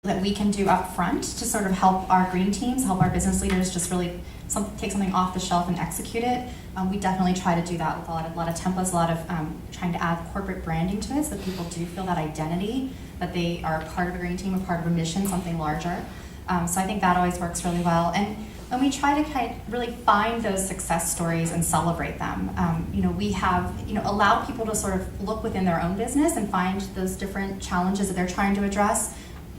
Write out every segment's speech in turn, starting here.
that we can do up front to sort of help our green teams, help our business leaders just really take something off the shelf and execute it. We definitely try to do that with a lot of templates, a lot of trying to add corporate branding to it so that people do feel that identity, that they are part of a green team, a part of a mission, something larger. So I think that always works really well. And we try to really find those success stories and celebrate them. We have, allow people to sort of look within their own business and find those different challenges that they're trying to address,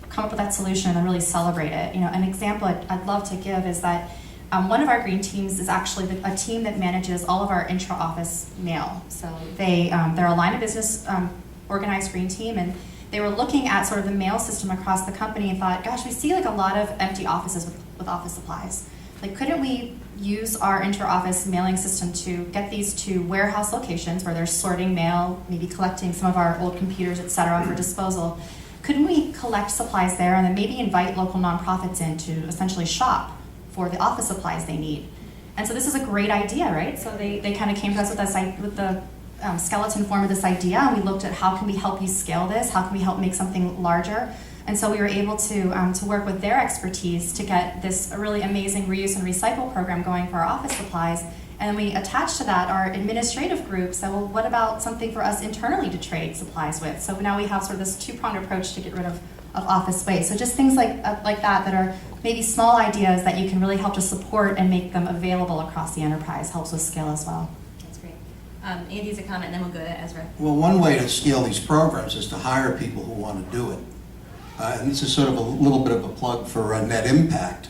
come up with that solution and really celebrate it. An example I'd love to give is that one of our green teams is actually a team that manages all of our intra-office mail. So they're a line of business organized green team, and they were looking at sort of the mail system across the company and thought, gosh, we see like a lot of empty offices with office supplies. Like, couldn't we use our inter-office mailing system to get these to warehouse locations where they're sorting mail, maybe collecting some of our old computers, et cetera, for disposal? Couldn't we collect supplies there and then maybe invite local nonprofits in to essentially shop for the office supplies they need? And so this is a great idea, right? So they kind of came to us with the skeleton form of this idea, and we looked at how can we help you scale this? How can we help make something larger? And so we were able to work with their expertise to get this really amazing reuse and recycle program going for our office supplies. And then we attached to that our administrative group. So, well, what about something for us internally to trade supplies with? So now we have sort of this two-pronged approach to get rid of office waste. So just things like that are maybe small ideas that you can really help to support and make them available across the enterprise helps with scale as well. That's great. Andy has a comment, and then we'll go to Ezra. Well, one way to scale these programs is to hire people who want to do it. And this is sort of a little bit of a plug for net impact.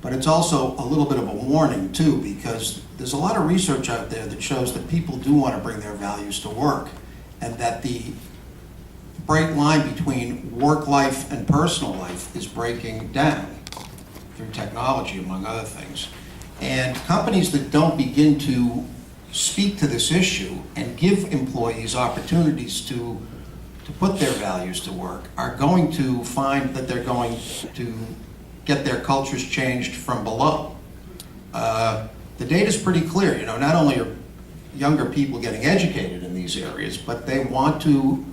But it's also a little bit of a warning, too, because there's a lot of research out there that shows that people do want to bring their values to work, and that the bright line between work life and personal life is breaking down through technology, among other things. And companies that don't begin to speak to this issue and give employees opportunities to put their values to work are going to find that they're going to get their cultures changed from below. The data's pretty clear. Not only are younger people getting educated in these areas, but they want to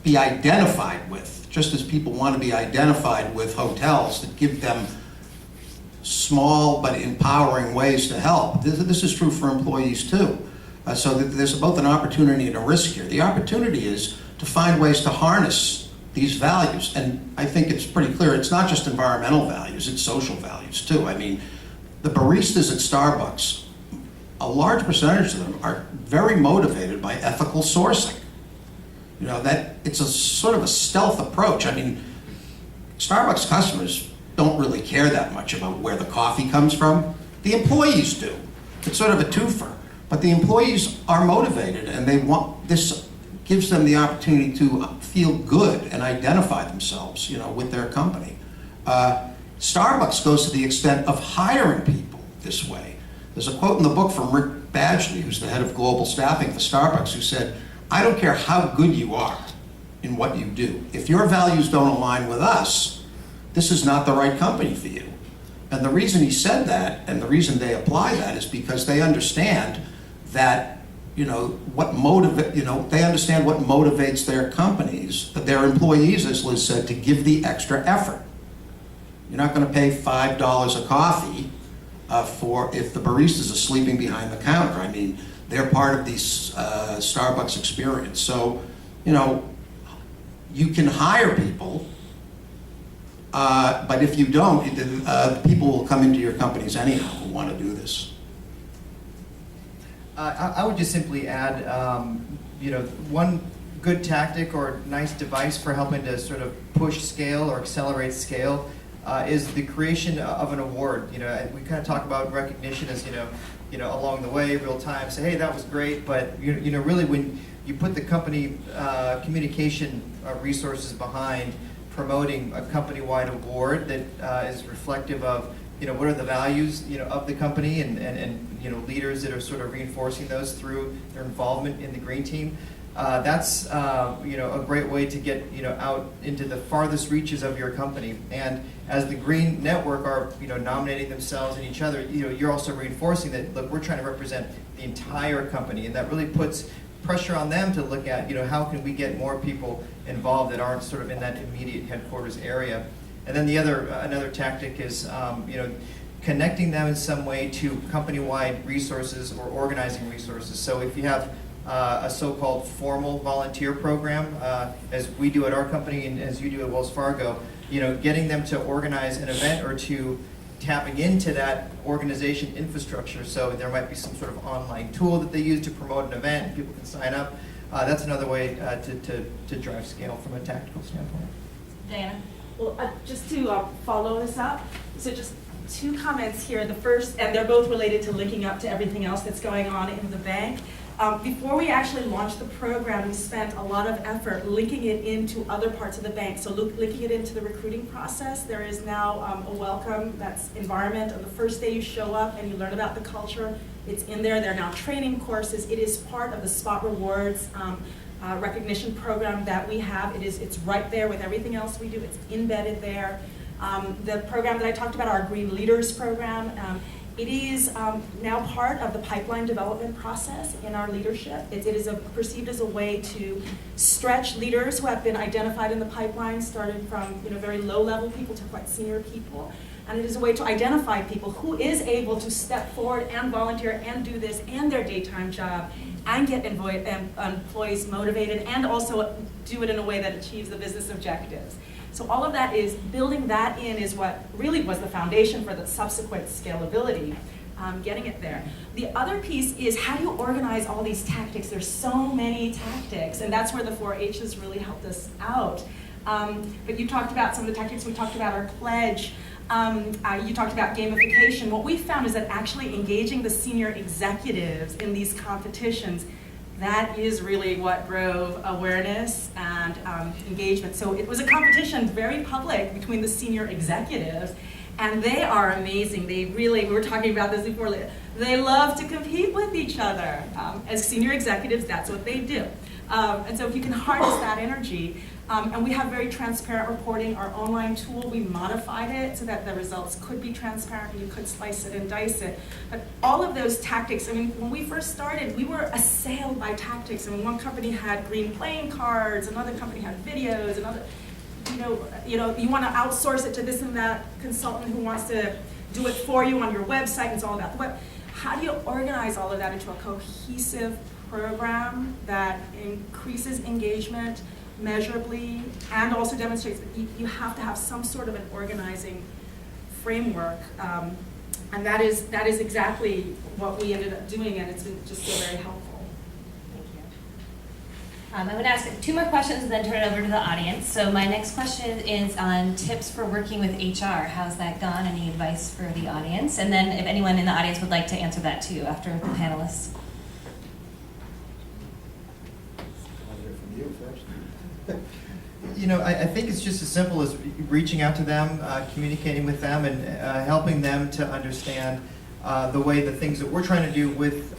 be identified with, just as people want to be identified with hotels that give them small but empowering ways to help. This is true for employees too. So there's both an opportunity and a risk here. The opportunity is to find ways to harness these values, and I think it's pretty clear it's not just environmental values, it's social values too. I mean, the baristas at Starbucks, a large percentage of them are very motivated by ethical sourcing. That it's a sort of a stealth approach. I mean, Starbucks customers don't really care that much about where the coffee comes from. The employees do. It's sort of a twofer. But the employees are motivated, and they want this gives them the opportunity to feel good and identify themselves, with their company. Starbucks goes to the extent of hiring people this way. There's a quote in the book from Rick Badgley, who's the head of global staffing for Starbucks, who said, "I don't care how good you are in what you do. If your values don't align with us, this is not the right company for you." And the reason he said that, and the reason they apply that, is because they understand that, they understand what motivates their companies, their employees, as Liz said, to give the extra effort. You're not going to pay $5 a coffee if the baristas are sleeping behind the counter. I mean, they're part of the Starbucks experience. So, you can hire people, but if you don't, people will come into your companies anyhow who want to do this. I would just simply add, one good tactic or nice device for helping to sort of push scale or accelerate scale is the creation of an award. We kind of talk about recognition as, along the way, real time, say, hey, that was great, but really when you put the company communication resources behind promoting a company-wide award that is reflective of what are the values of the company and leaders that are sort of reinforcing those through their involvement in the green team. That's a great way to get out into the farthest reaches of your company. And as the green network are nominating themselves and each other, you're also reinforcing that, look, we're trying to represent the entire company, and that really puts pressure on them to look at, how can we get more people involved that aren't sort of in that immediate headquarters area. And then another tactic is, connecting them in some way to company-wide resources or organizing resources. So if you have a so-called formal volunteer program, as we do at our company and as you do at Wells Fargo, getting them to organize an event or two, tapping into that organization infrastructure. So there might be some sort of online tool that they use to promote an event and people can sign up. That's another way to drive scale from a tactical standpoint. Diana? Well, just to follow this up, so just 2 comments here. The first, and they're both related to linking up to everything else that's going on in the bank. Before we actually launched the program, we spent a lot of effort linking it into other parts of the bank. So linking it into the recruiting process. There is now a welcome that's environment. On the first day you show up and you learn about the culture, it's in there. There are now training courses. It is part of the Spot Rewards recognition program that we have. It's right there with everything else we do. It's embedded there. The program that I talked about, our Green Leaders program, it is now part of the pipeline development process in our leadership. It is perceived as a way to stretch leaders who have been identified in the pipeline, starting from very low-level people to quite senior people. And it is a way to identify people who is able to step forward and volunteer and do this and their daytime job and get employees motivated and also do it in a way that achieves the business objectives. So all of that is, building that in is what really was the foundation for the subsequent scalability, getting it there. The other piece is, how do you organize all these tactics? There's so many tactics, and that's where the 4-H's really helped us out. But you talked about some of the tactics. We talked about our pledge. You talked about gamification. What we found is that actually engaging the senior executives in these competitions, that is really what drove awareness and engagement. So it was a competition, very public, between the senior executives, and they are amazing. They really, we were talking about this before, they love to compete with each other. As senior executives, that's what they do. And so if you can harness that energy, and we have very transparent reporting. Our online tool, we modified it so that the results could be transparent. You could slice it and dice it. But all of those tactics, I mean, when we first started, we were assailed by tactics. I mean, one company had green playing cards, another company had videos, another, you want to outsource it to this and that consultant who wants to do it for you on your website, and it's all about the web. How do you organize all of that into a cohesive program that increases engagement measurably and also demonstrates that you have to have some sort of an organizing framework, and that is exactly what we ended up doing, and it's been just so very helpful. Thank you. I'm going to ask 2 more questions and then turn it over to the audience. So my next question is on tips for working with HR. How's that gone? Any advice for the audience? And then if anyone in the audience would like to answer that too after the panelists. I think it's just as simple as reaching out to them, communicating with them, and helping them to understand the way the things that we're trying to do with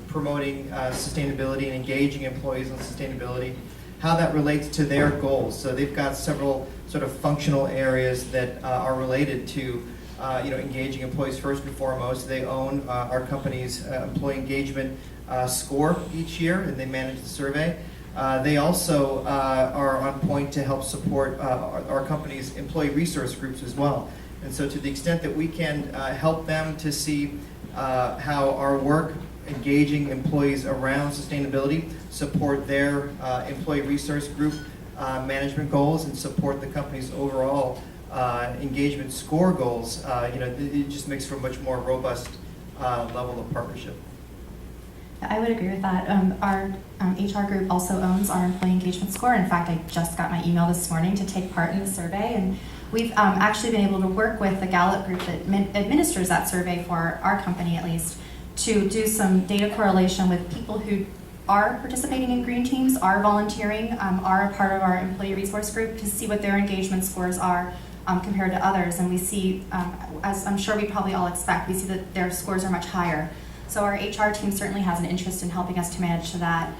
promoting sustainability and engaging employees on sustainability, how that relates to their goals. So they've got several sort of functional areas that are related to engaging employees first and foremost. They own our company's employee engagement score each year, and they manage the survey. They also are on point to help support our company's employee resource groups as well. And so to the extent that we can help them to see how our work engaging employees around sustainability support their employee resource group management goals and support the company's overall engagement score goals, it just makes for a much more robust level of partnership. I would agree with that. Our HR group also owns our employee engagement score. In fact, I just got my email this morning to take part in the survey, and we've actually been able to work with the Gallup group that administers that survey for our company, at least, to do some data correlation with people who are participating in green teams, are volunteering, are a part of our employee resource group, to see what their engagement scores are compared to others. And we see, as I'm sure we probably all expect, we see that their scores are much higher. So our HR team certainly has an interest in helping us to manage that.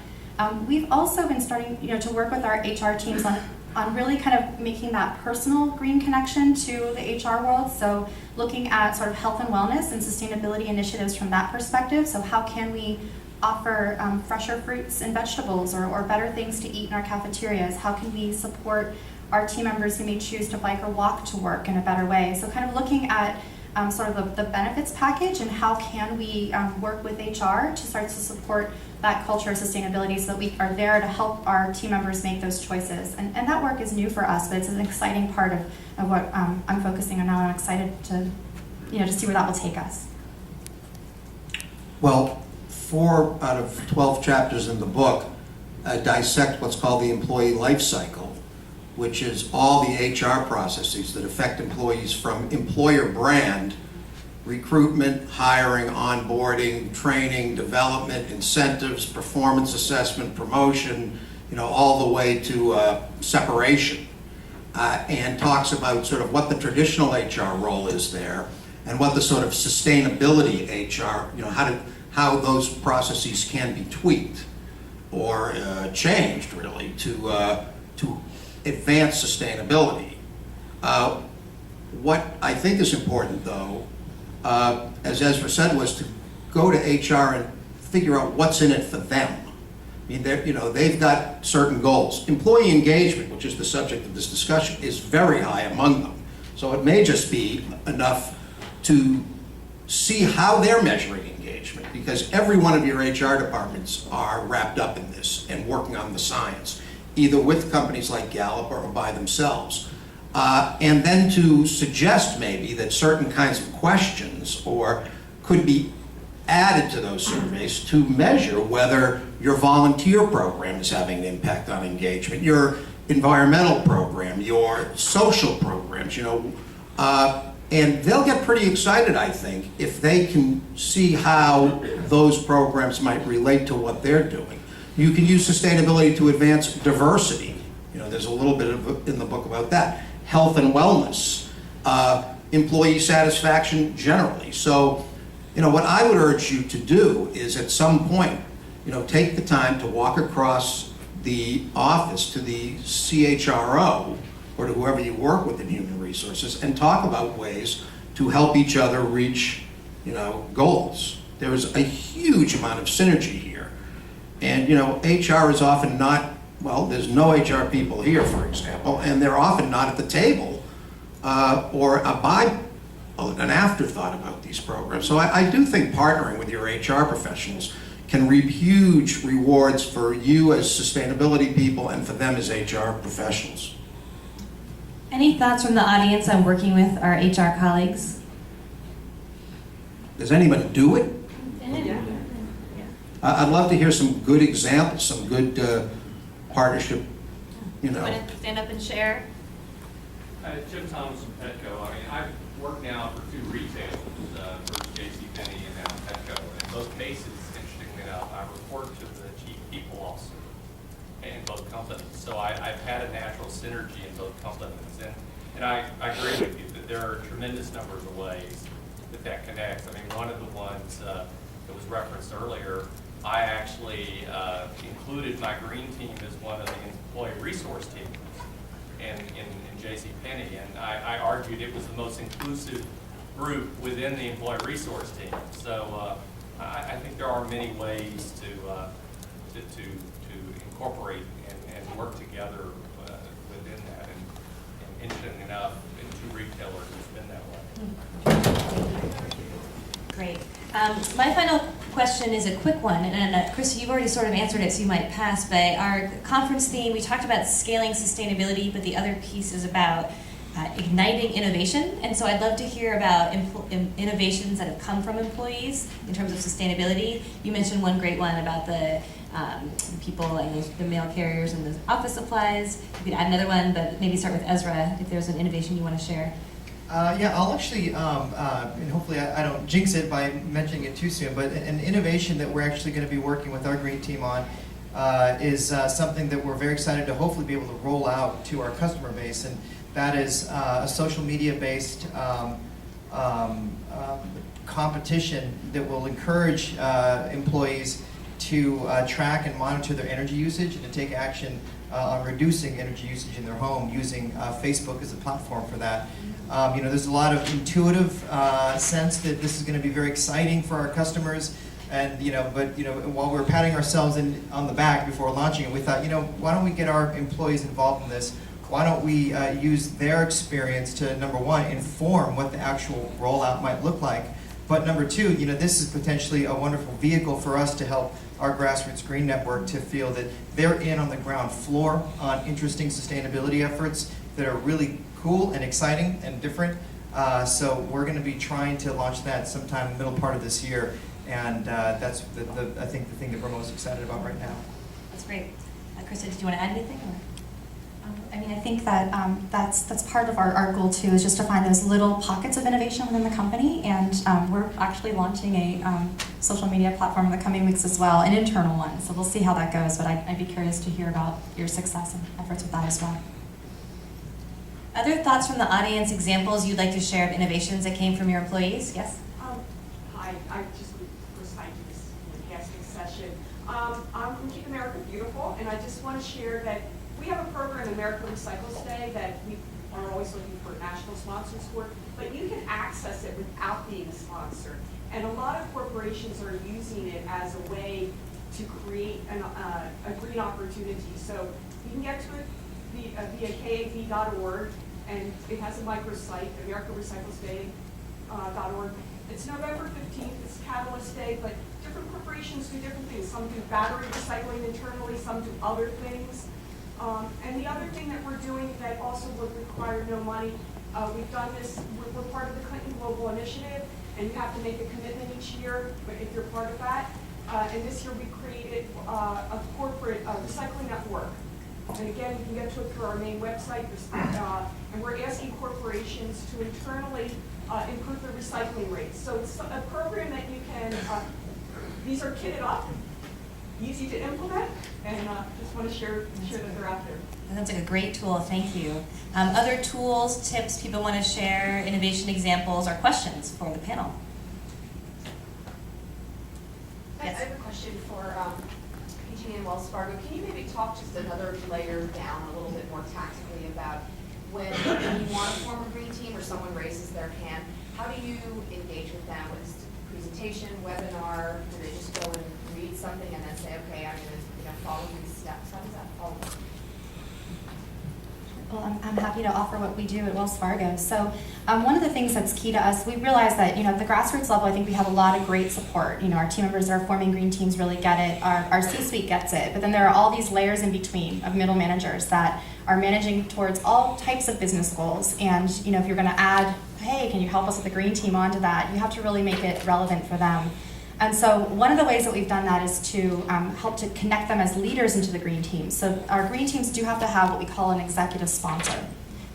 We've also been starting, to work with our HR teams on really kind of making that personal green connection to the HR world. So looking at sort of health and wellness and sustainability initiatives from that perspective. So how can we offer fresher fruits and vegetables or better things to eat in our cafeterias? How can we support our team members who may choose to bike or walk to work in a better way? So kind of looking at sort of the benefits package and how can we work with HR to start to support that culture of sustainability so that we are there to help our team members make those choices. And that work is new for us, but it's an exciting part of what I'm focusing on now. I'm excited to, to see where that will take us. Well, 4 out of 12 chapters in the book dissect what's called the employee life cycle, which is all the HR processes that affect employees from employer brand, recruitment, hiring, onboarding, training, development, incentives, performance assessment, promotion, all the way to separation. And talks about sort of what the traditional HR role is there and what the sort of sustainability HR, how those processes can be tweaked or changed really to advance sustainability. What I think is important though, as Ezra said, was to go to HR and figure out what's in it for them. I mean, they've got certain goals. Employee engagement, which is the subject of this discussion, is very high among them. So it may just be enough to see how they're measuring engagement, because every one of your HR departments are wrapped up in this and working on the science, either with companies like Gallup or by themselves. And then to suggest maybe that certain kinds of questions could be added to those surveys to measure whether your volunteer program is having an impact on engagement, your environmental program, your social programs, and they'll get pretty excited, I think, if they can see how those programs might relate to what they're doing. You can use sustainability to advance diversity. There's a little bit in the book about that. Health and wellness, employee satisfaction generally. So, what I would urge you to do is at some point, take the time to walk across the office to the CHRO or to whoever you work with in human resources and talk about ways to help each other reach, goals. There is a huge amount of synergy here. And, HR is often not, there's no HR people here, for example, and they're often not at the table or an afterthought about these programs. So I do think partnering with your HR professionals can reap huge rewards for you as sustainability people and for them as HR professionals. Any thoughts from the audience on working with our HR colleagues? Does anybody do it? Yeah. I'd love to hear some good examples, some good partnership, You want to stand up and share? Jim Thomas from Petco. I've worked now for 2 retailers, first JCPenney and now Petco. And in both cases, interestingly enough, I report to the chief people officer in both companies. So I've had a natural synergy in both companies. And I agree with you that there are a tremendous number of ways that connects. One of the ones that was referenced earlier, I actually included my green team as one of the employee resource teams in JCPenney, and I argued it was the most inclusive group within the employee resource team. So I think there are many ways to incorporate and work together within that. And interestingly enough, in 2 retailers, it's been that way. Great. My final question is a quick one, and Chris, you've already sort of answered it, so you might pass, but our conference theme, we talked about scaling sustainability, but the other piece is about igniting innovation, and so I'd love to hear about innovations that have come from employees in terms of sustainability. You mentioned one great one about the people and the mail carriers and the office supplies. You could add another one, but maybe start with Ezra if there's an innovation you want to share. Yeah, I'll actually, and hopefully I don't jinx it by mentioning it too soon, but an innovation that we're actually going to be working with our green team on is something that we're very excited to hopefully be able to roll out to our customer base, and that is a social media-based competition that will encourage employees to track and monitor their energy usage and to take action on reducing energy usage in their home using Facebook as a platform for that. There's a lot of intuitive sense that this is going to be very exciting for our customers And while we were patting ourselves on the back before launching it, we thought, why don't we get our employees involved in this? Why don't we use their experience to, number one, inform what the actual rollout might look like, but number two, this is potentially a wonderful vehicle for us to help our Grassroots Green Network to feel that they're in on the ground floor on interesting sustainability efforts that are really cool and exciting and different. So we're going to be trying to launch that sometime in the middle part of this year, and that's I think the thing that we're most excited about right now. That's great. Krista, did you want to add anything? Or? I think that that's part of our goal too, is just to find those little pockets of innovation within the company, and we're actually launching a social media platform in the coming weeks as well, an internal one, so we'll see how that goes, but I'd be curious to hear about your success and efforts with that as well. Other thoughts from the audience, examples you'd like to share of innovations that came from your employees? Yes? Hi, I just was thank you this fantastic session. I'm from Keep America Beautiful, and I just want to share that we have a program, America Recycles Day, that we are always looking for national sponsors for, but you can access it without being a sponsor. And a lot of corporations are using it as a way to create a green opportunity. So you can get to it via KAV.org, and it has a microsite, AmericaRecyclesDay.org. It's November 15th, it's Catalyst Day, but different corporations do different things. Some do battery recycling internally, some do other things. And the other thing that we're doing that also would require no money, we've done this, we're part of the Clinton Global Initiative, and you have to make a commitment each year if you're part of that. And this year we created a corporate recycling network. And again, you can get to it through our main website, and we're asking corporations to internally improve their recycling rates. So it's a program that you can, these are kitted up, easy to implement, and just want to share that they're out there. That sounds like a great tool, thank you. Other tools, tips people want to share, innovation examples, or questions for the panel? Yes. I have a question for PG&E and Wells Fargo. Can you maybe talk just another layer down a little bit more tactically about when you want to form a green team or someone raises their hand, how do you engage with them? What is the presentation, webinar? Do they just go and read something and then say, okay, I'm going to follow these steps? How does that follow? Well, I'm happy to offer what we do at Wells Fargo. So one of the things that's key to us, we realize that, at the grassroots level, I think we have a lot of great support. Our team members that are forming green teams really get it. Our C-suite gets it. But then there are all these layers in between of middle managers that are managing towards all types of business goals. And, if you're going to add, hey, can you help us with the green team onto that, you have to really make it relevant for them. And so one of the ways that we've done that is to help to connect them as leaders into the green teams. So our green teams do have to have what we call an executive sponsor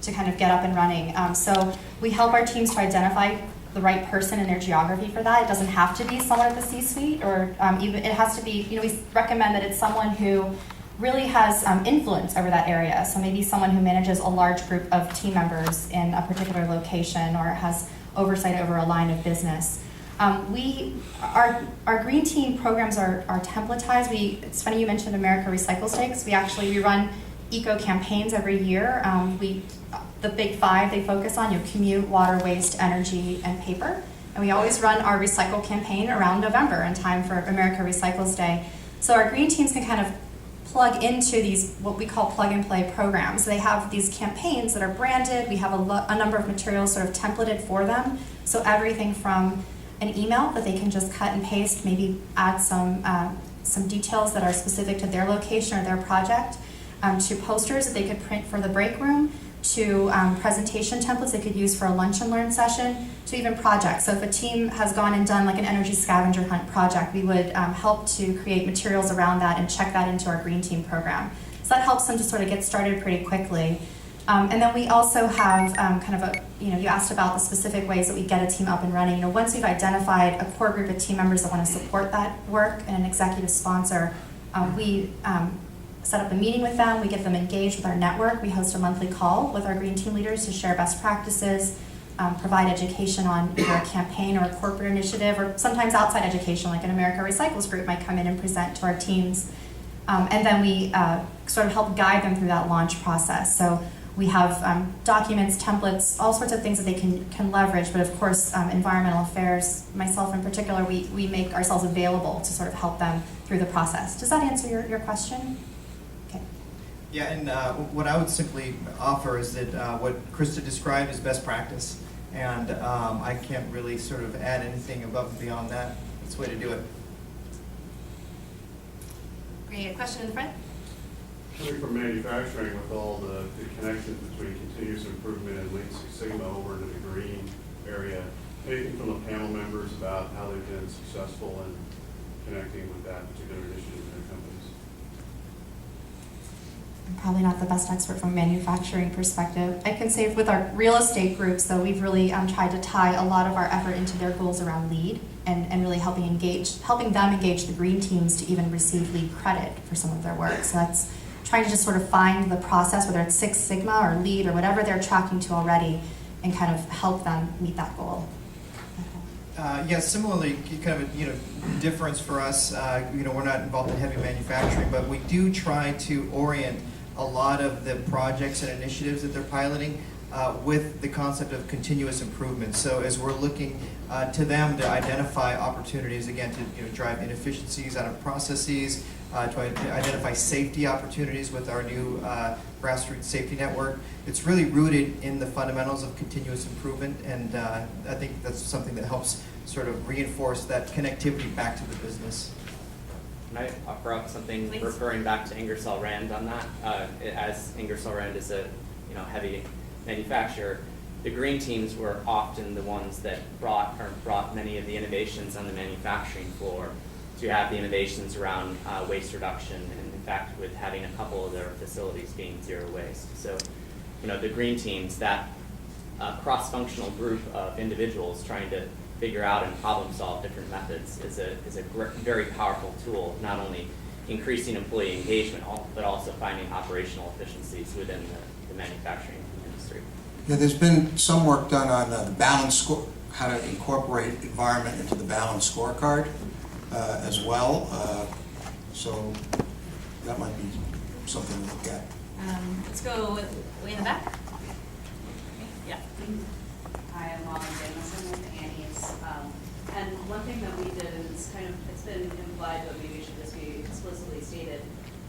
to kind of get up and running. So we help our teams to identify the right person in their geography for that. It doesn't have to be someone at the C-suite, or even it has to be, we recommend that it's someone who really has influence over that area. So maybe someone who manages a large group of team members in a particular location or has oversight over a line of business. Our green team programs are templatized. It's funny you mentioned America Recycles Day, because we run eco campaigns every year. The big five they focus on, commute, water, waste, energy, and paper. And we always run our recycle campaign around November in time for America Recycles Day. So our green teams can kind of plug into these, what we call plug and play programs. They have these campaigns that are branded. We have a number of materials sort of templated for them. So everything from an email that they can just cut and paste, maybe add some details that are specific to their location or their project, to posters that they could print for the break room, to presentation templates they could use for a lunch and learn session, to even projects. So if a team has gone and done like an energy scavenger hunt project, we would help to create materials around that and check that into our green team program. So that helps them to sort of get started pretty quickly. And then we also have kind of you asked about the specific ways that we get a team up and running. Once we've identified a core group of team members that want to support that work and an executive sponsor, we set up a meeting with them, we get them engaged with our network, we host a monthly call with our green team leaders to share best practices, provide education on either a campaign or a corporate initiative, or sometimes outside education, like an America Recycles group might come in and present to our teams. And then we sort of help guide them through that launch process. So We have documents, templates, all sorts of things that they can leverage, but of course, environmental affairs, myself in particular, we make ourselves available to sort of help them through the process. Does that answer your question? Okay. Yeah, and what I would simply offer is that what Krista described is best practice, and I can't really sort of add anything above and beyond that. That's the way to do it. Great, a question in the front? Coming from manufacturing, with all the connections between continuous improvement and Lean Six Sigma over into the green area, anything from the panel members about how they've been successful in connecting with that particular initiative in their companies? I'm probably not the best expert from a manufacturing perspective. I can say with our real estate groups, though, we've really tried to tie a lot of our effort into their goals around LEED and really helping them engage the green teams to even receive LEED credit for some of their work. So that's trying to just sort of find the process, whether it's Six Sigma or LEED or whatever they're tracking to already, and kind of help them meet that goal. Yeah, similarly, kind of a difference for us. We're not involved in heavy manufacturing, but we do try to orient a lot of the projects and initiatives that they're piloting with the concept of continuous improvement. So as we're looking to them to identify opportunities, again, to drive inefficiencies out of processes, to identify safety opportunities with our new grassroots safety network. It's really rooted in the fundamentals of continuous improvement, and I think that's something that helps sort of reinforce that connectivity back to the business. Can I offer up something Please. referring back to Ingersoll Rand on that? As Ingersoll Rand is a heavy manufacturer, the green teams were often the ones that brought many of the innovations on the manufacturing floor, to have the innovations around waste reduction, and in fact with having a couple of their facilities being zero waste. So, the green teams, that cross-functional group of individuals trying to figure out and problem solve different methods is a very powerful tool, not only increasing employee engagement, but also finding operational efficiencies within the manufacturing industry. Yeah, there's been some work done on the balance score, how to incorporate environment into the balance scorecard as well. So that might be something to look at. Let's go way in the back. Yeah. Hi, I'm Molly Jamison with Annie's. And one thing that we did, and it's been implied, but maybe it should just be explicitly stated,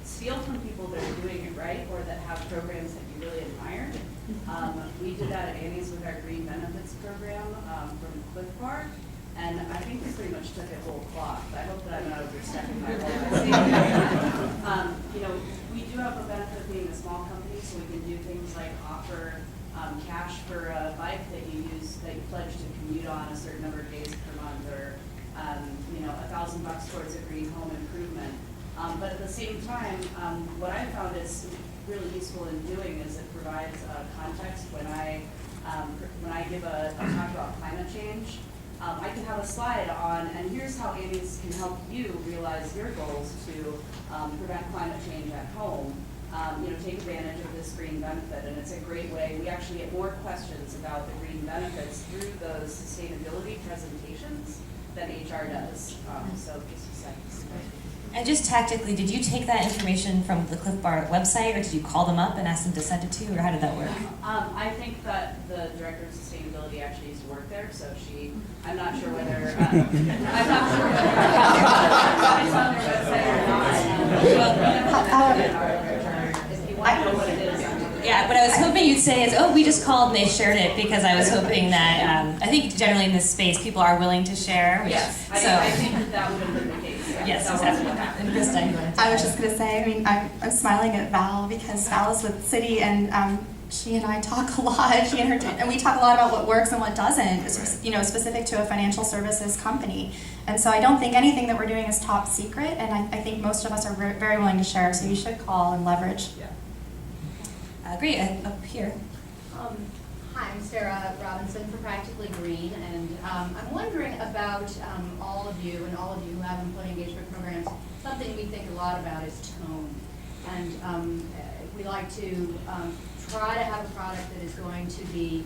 steal from people that are doing it right or that have programs that you really admire. We did that at Annie's with our Green Benefits program from Cliff Bar, and I think we pretty much took it whole cloth. I hope that I'm not overstepping my role by saying that. We do have a benefit of being a small company, so we can do things like offer cash for a bike that you pledge to commute on a certain number of days per month, or $1,000 towards a green home improvement. But at the same time, what I found is really useful in doing is it provides context when I give a talk about climate change. I can have a slide on, and here's how Annie's can help you realize your goals to prevent climate change at home. Take advantage of this green benefit, and it's a great way. We actually get more questions about the green benefits through those sustainability presentations than HR does. So just a second. And just tactically, did you take that information from the Cliff Bar website, or did you call them up and ask them to send it to you, or how did that work? I think that the director of sustainability actually used to work there, so I'm not sure whether, it's on their website or not. If you want to know what it is. Yeah, what I was hoping you'd say is, oh, we just called and they shared it, because I was hoping that, I think generally in this space, people are willing to share. Yes, so. I think that would have been the case. Yes, exactly. And Krista, you wanted to I was just going to say, I'm smiling at Val because Val is with City, and she and I talk a lot. She and her, and we talk a lot about what works and what doesn't. It's, specific to a financial services company. And so I don't think anything that we're doing is top secret, and I think most of us are very willing to share. So you should call and leverage. Yeah. Great, up here. Hi, I'm Sarah Robinson for Practically Green, and I'm wondering about all of you who have employee engagement programs. Something we think a lot about is tone, and we like to try to have a product that is going to be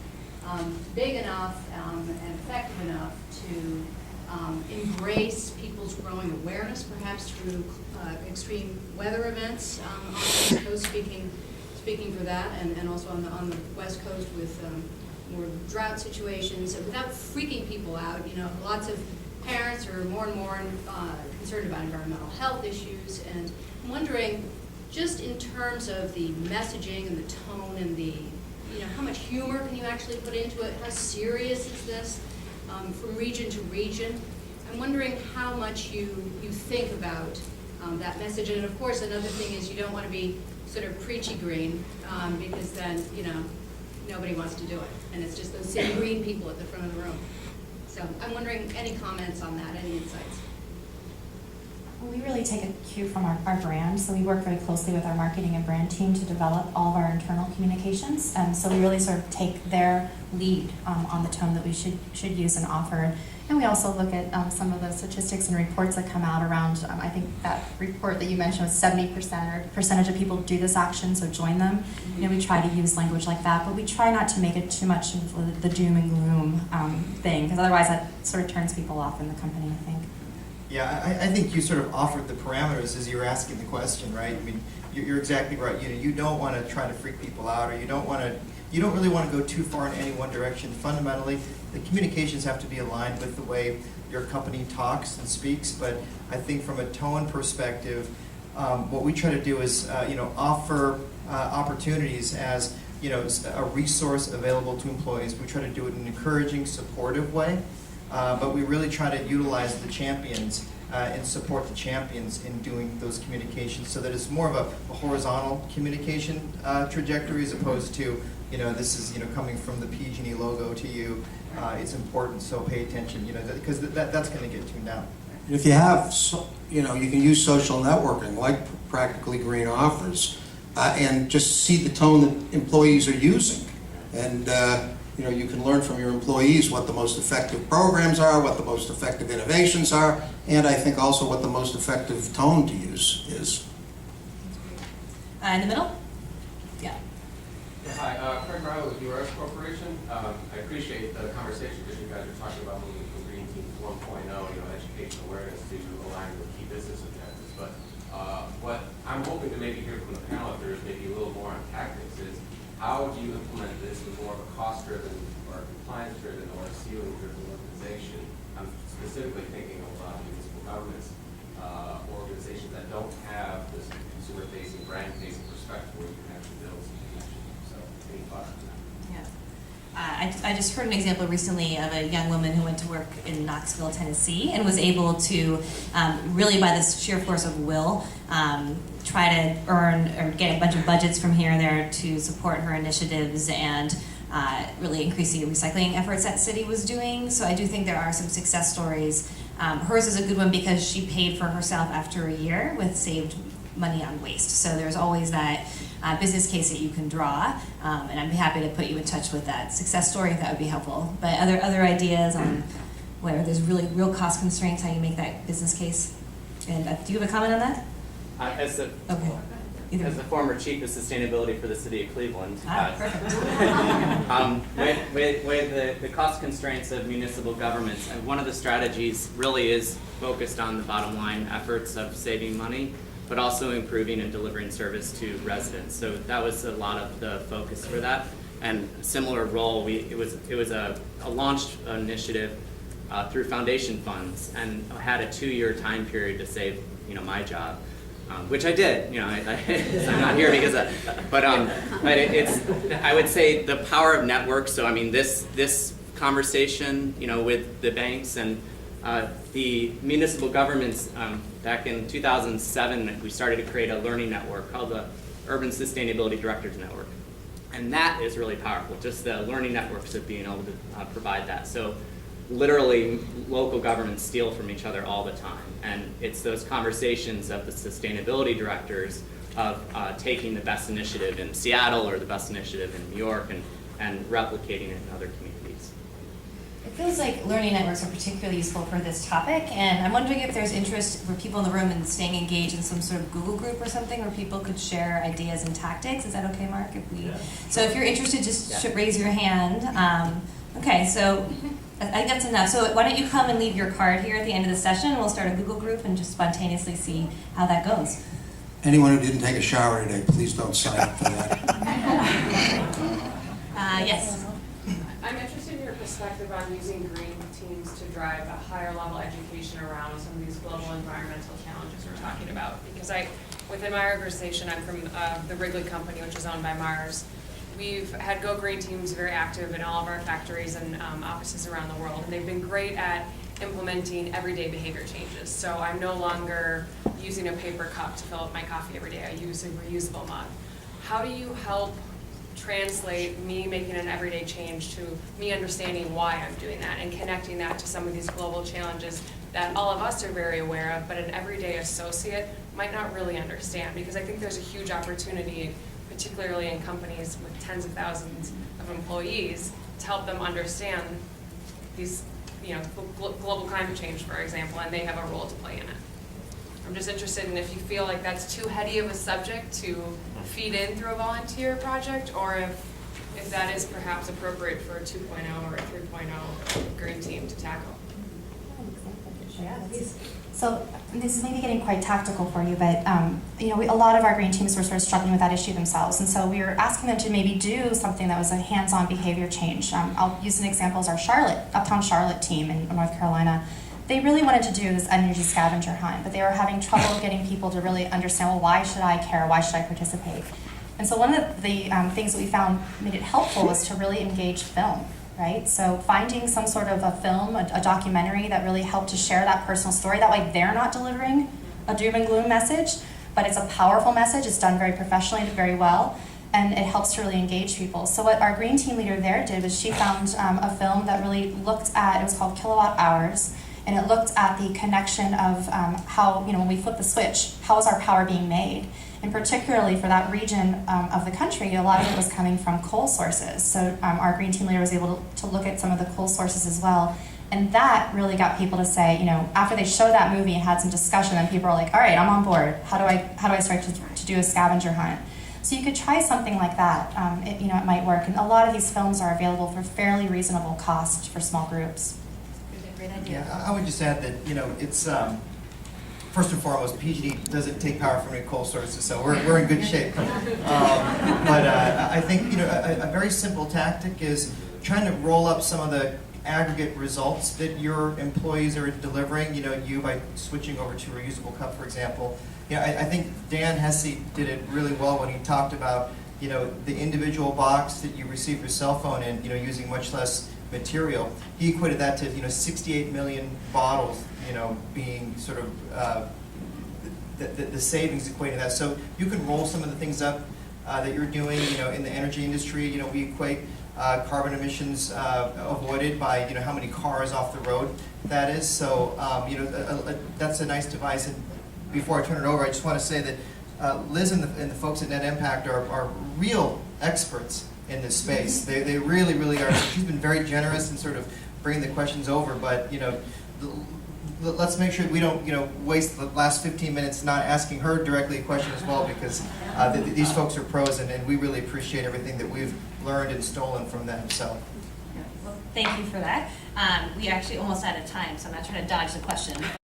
big enough and effective enough to embrace people's growing awareness, perhaps through extreme weather events on the East Coast, speaking speaking for that, and also on the West Coast with more drought situations, without freaking people out. You know, lots of parents are more and more concerned about environmental health issues, and I'm wondering, just in terms of the messaging and the tone and the, you know, how much humor can you actually put into it? How serious is this from region to region? I'm wondering how much you think about that message. And of course, another thing is you don't want to be sort of preachy green because then, you know, nobody wants to do it. And it's just those same green people at the front of the room. So I'm wondering, any comments on that, any insights? Well, we really take a cue from our brand, so we work very closely with our marketing and brand team to develop all of our internal communications. So we really sort of take their lead on the tone that we should use and offer. And we also look at some of the statistics and reports that come out around, I think that report that you mentioned was 70% or percentage of people do this action, so join them. You know, we try to use language like that, but we try not to make it too much of the doom and gloom thing, because otherwise that sort of turns people off in the company, I think. Yeah, I think you sort of offered the parameters as you were asking the question, right? I mean, you're exactly right. You know, you don't want to try to freak people out, or you don't really want to go too far in any one direction. Fundamentally, the communications have to be aligned with the way your company talks and speaks. But I think from a tone perspective, what we try to do is, offer opportunities as, a resource available to employees. We try to do it in an encouraging, supportive way. But we really try to utilize the champions and support the champions in doing those communications, so that it's more of a horizontal communication trajectory as opposed to, this is coming from the PG&E logo to you. It's important, so pay attention. Because that's going to get tuned out. If you have, you can use social networking like Practically Green offers, and just see the tone that employees are using, and you can learn from your employees what the most effective programs are, what the most effective innovations are, and I think also what the most effective tone to use is. In the middle? Yeah. Hi, Craig Riley with URS Corporation. I appreciate the conversation because you guys are talking about moving from Green Team 1.0, education awareness to align with key business objectives. But what I'm hoping to maybe hear from the panel, if there's maybe a little more on tactics, is how do you implement this in more of a cost-driven or compliance-driven or a ceiling-driven organization? I'm specifically thinking of municipal governments, organizations that don't have this consumer-facing, brand-facing perspective where you can actually build some connection. So, any thoughts on that? Yeah. I just heard an example recently of a young woman who went to work in Knoxville, Tennessee, and was able to really, by this sheer force of will, try to earn or get a bunch of budgets from here and there to support her initiatives and really increase the recycling efforts that city was doing. So I do think there are some success stories. Hers is a good one because she paid for herself after a year with saved money on waste. So there's always that business case that you can draw, and I'd be happy to put you in touch with that success story if that would be helpful. But other ideas on where there's really real cost constraints, how you make that business case. And do you have a comment on that? As the former chief of sustainability for the city of Cleveland, with the cost constraints of municipal governments, and one of the strategies really is focused on the bottom line efforts of saving money, but also improving and delivering service to residents. So that was a lot of the focus for that. And a similar role, it was a launched initiative through foundation funds, and had a 2-year time period to save my job. Which I did, I'm not here because of, but it's, I would say the power of networks. So I mean, this conversation, with the banks and the municipal governments, back in 2007, we started to create a learning network called the Urban Sustainability Directors Network. And that is really powerful, just the learning networks of being able to provide that. So literally, local governments steal from each other all the time. And it's those conversations of the sustainability directors of taking the best initiative in Seattle or the best initiative in New York and replicating it in other communities. It feels like learning networks are particularly useful for this topic, and I'm wondering if there's interest for people in the room in staying engaged in some sort of Google group or something where people could share ideas and tactics. Is that okay, Mark? So if you're interested, just raise your hand. Okay, so I think that's enough. So why don't you come and leave your card here at the end of the session, and we'll start a Google group and just spontaneously see how that goes. Anyone who didn't take a shower today, please don't sign up for that. Yes. I'm interested in your perspective on using green teams to drive a higher level education around some of these global environmental challenges we're talking about. Because within my organization, I'm from the Wrigley Company, which is owned by Mars. We've had Go Green teams very active in all of our factories and offices around the world, and they've been great at implementing everyday behavior changes. So I'm no longer using a paper cup to fill up my coffee every day. I use a reusable mug. How do you help translate me making an everyday change to me understanding why I'm doing that and connecting that to some of these global challenges that all of us are very aware of, but an everyday associate might not really understand? Because I think there's a huge opportunity, particularly in companies with tens of thousands of employees, to help them understand these, global climate change, for example, and they have a role to play in it. I'm just interested in if you feel like that's too heady of a subject to feed in through a volunteer project, or if that is perhaps appropriate for a 2.0 or a 3.0 green team to tackle. So this is maybe getting quite tactical for you, but a lot of our green teams were sort of struggling with that issue themselves, and so we were asking them to maybe do something that was a hands-on behavior change. I'll use an example as our Uptown Charlotte team in North Carolina. They really wanted to do this energy scavenger hunt, but they were having trouble getting people to really understand, well, why should I care? Why should I participate? And so one of the things that we found made it helpful was to really engage film. Right? So finding some sort of a film, a documentary that really helped to share that personal story. That way they're not delivering a doom and gloom message, but it's a powerful message. It's done very professionally and very well, and it helps to really engage people. So what our green team leader there did was she found a film that really looked at, it was called Kilowatt Hours, and it looked at the connection of how, when we flip the switch, how is our power being made? And particularly for that region of the country, a lot of it was coming from coal sources. So our green team leader was able to look at some of the coal sources as well. And that really got people to say, after they showed that movie and had some discussion, then people were like, all right, I'm on board. How do I start to do a scavenger hunt? So you could try something like that. It might work. And a lot of these films are available for fairly reasonable cost for small groups. Great idea. Yeah, I would just add that, it's, first and foremost, PG&E doesn't take power from any coal sources, so we're in good shape. But I think, a very simple tactic is trying to roll up some of the aggregate results that your employees are delivering, you by switching over to a reusable cup, for example. I think Dan Hesse did it really well when he talked about, the individual box that you receive your cell phone in, using much less material. He equated that to 68 million bottles, being sort of the savings equating that. So you can roll some of the things up that you're doing, in the energy industry. We equate carbon emissions avoided by how many cars off the road that is. So that's a nice device. And before I turn it over, I just want to say that Liz and the folks at Net Impact are real experts in this space. They really, really are. She's been very generous in sort of bringing the questions over, but let's make sure we don't waste the last 15 minutes not asking her directly a question as well, because these folks are pros, and we really appreciate everything that we've learned and stolen from them. So. Well, thank you for that. We actually almost out of time, so I'm not trying to dodge the question.